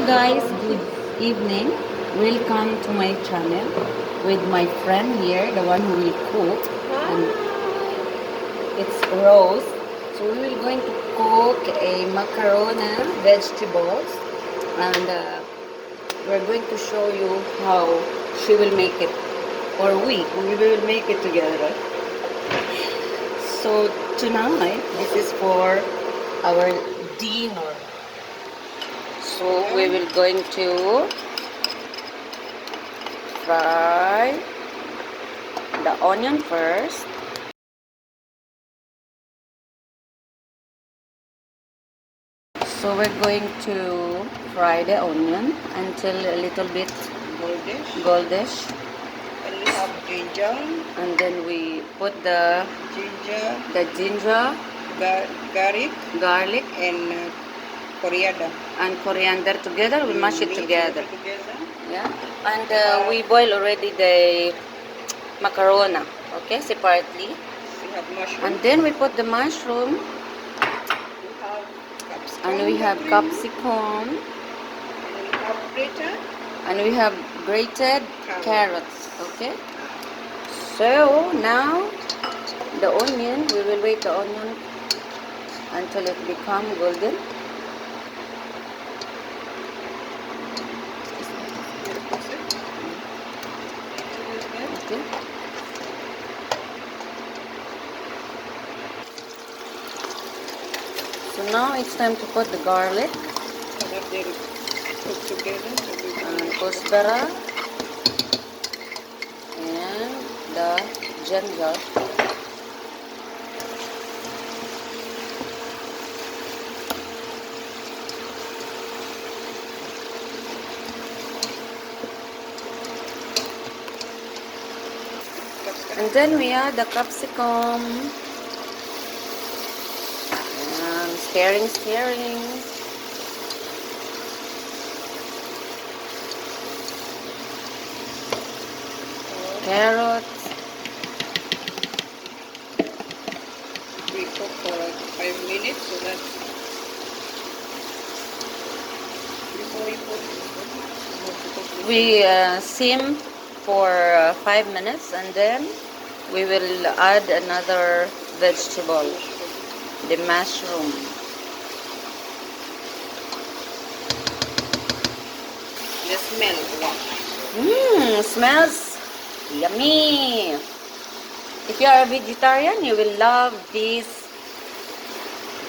guys, good evening. Welcome to my channel with my friend here, the one who will cook. And it's Rose. So we will going to cook a macaroni vegetables, and we're going to show you how she will make it, or we will make it together. So tonight, this is for our dinner. So we will going to fry the onion first. So we're going to fry the onion until a little bit goldish. And we have ginger. And then we put the ginger, garlic, garlic, and coriander. and coriander together. We mash it Mix together. together. Yeah. And we boil already the macaroni, okay, separately. We have mushroom. And then we put the mushroom, We have capsicum. and we have grated carrots. Okay. So now the onion, we will wait the onion until it become golden. Okay. So now it's time to put the garlic and kosbara and the ginger. And then we add the capsicum and stirring. Carrots. We cook for 5 minutes, so that's before you put. We sim for 5 minutes, and then we will add another vegetable, the mushroom. The smell. Smells yummy. If you are a vegetarian, you will love this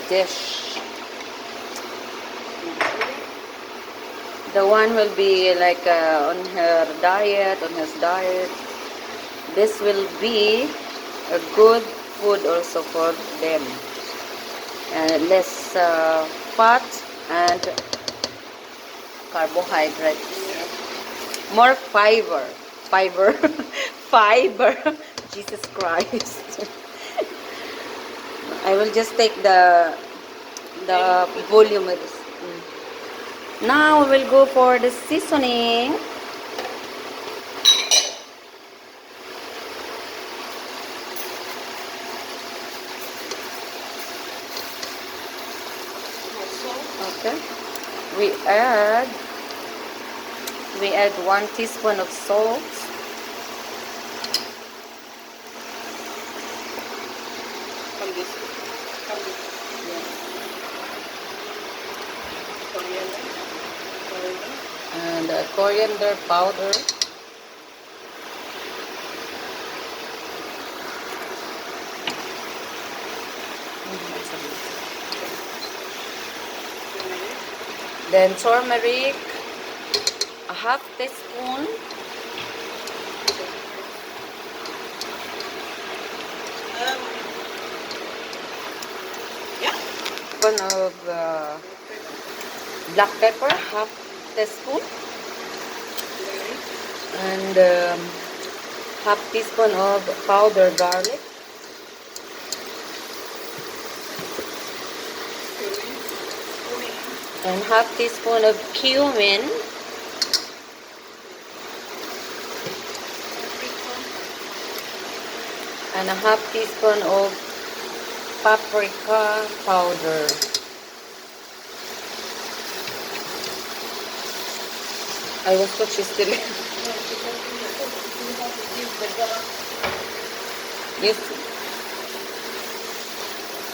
dish. The one will be like on his diet. This will be a good food also for them. Less fat and carbohydrates. More fiber. Fiber. Jesus Christ. I will just take the volume with this. Now we will go for the seasoning. Okay. We add 1 teaspoon of salt. And coriander powder. Then turmeric, a half teaspoon. One of black pepper, half teaspoon. And half teaspoon of powdered garlic. And half teaspoon of cumin. And a half teaspoon of paprika powder. I was thought she's still. Yes.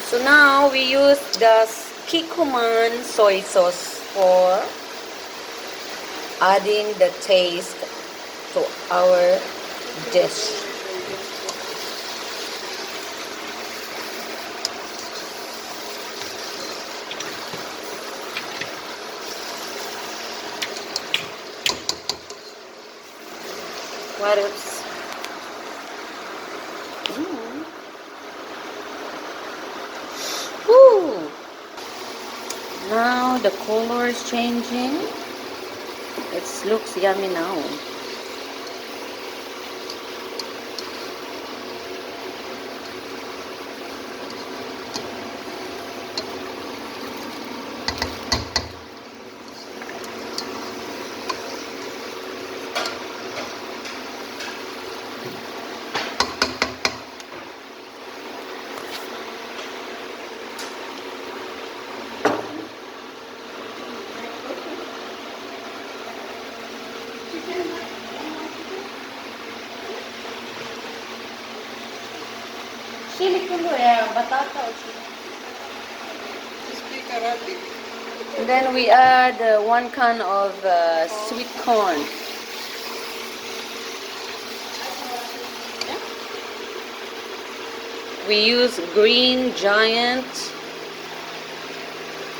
So now we use the Kikuman soy sauce for adding the taste to our dish. What else? Woo! Now the color is changing. It looks yummy now. Chili kulo batata o chili. And then we add 1 can of sweet corn. We use green giant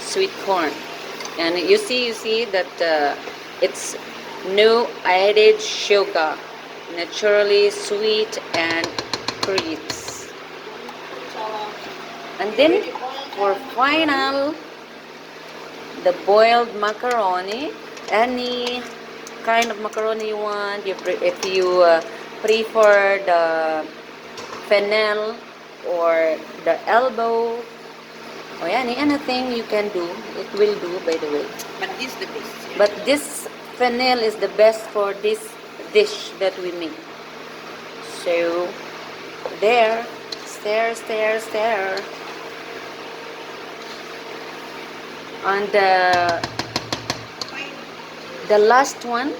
sweet corn, and you see that it's no added sugar, naturally sweet and crisp. And then for final, the boiled macaroni, any kind of macaroni you want. If you prefer the fennel or the elbow, or anything you can do, it will do, by the way. But this is the best. Yeah? But this fennel is the best for this dish that we make. So there, stir. And the last one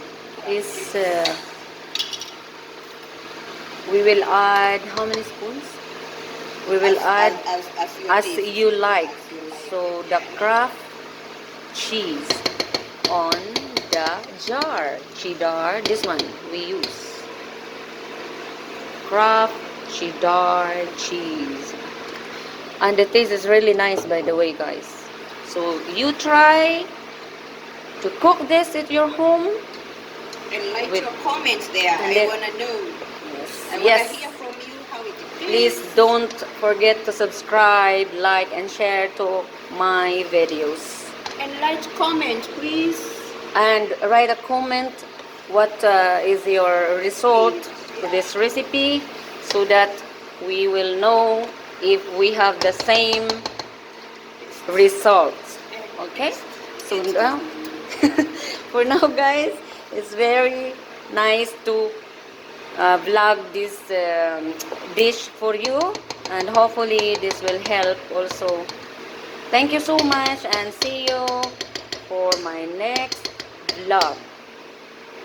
is we will add how many spoons? We will add as you like. So the Kraft cheese on the jar, cheddar. This one we use Kraft cheddar cheese, and the taste is really nice, by the way, guys. So you try to cook this at your home. And like your comments there. I want to know. I want to hear from you how it is. Please don't forget to subscribe, like, and share to my videos. And like, comment, please. And write a comment what is your result to this recipe, so that we will know if we have the same results. Okay, so now for now, guys, it's very nice to vlog this dish for you, and hopefully this will help also. Thank you so much, and see you for my next vlog.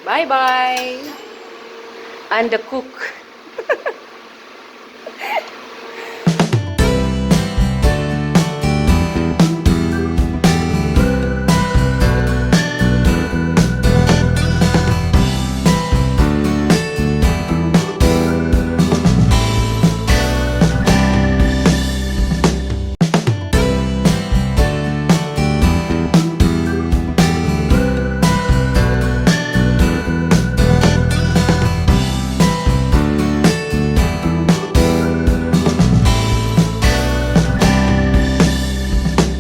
Bye bye. And the cook.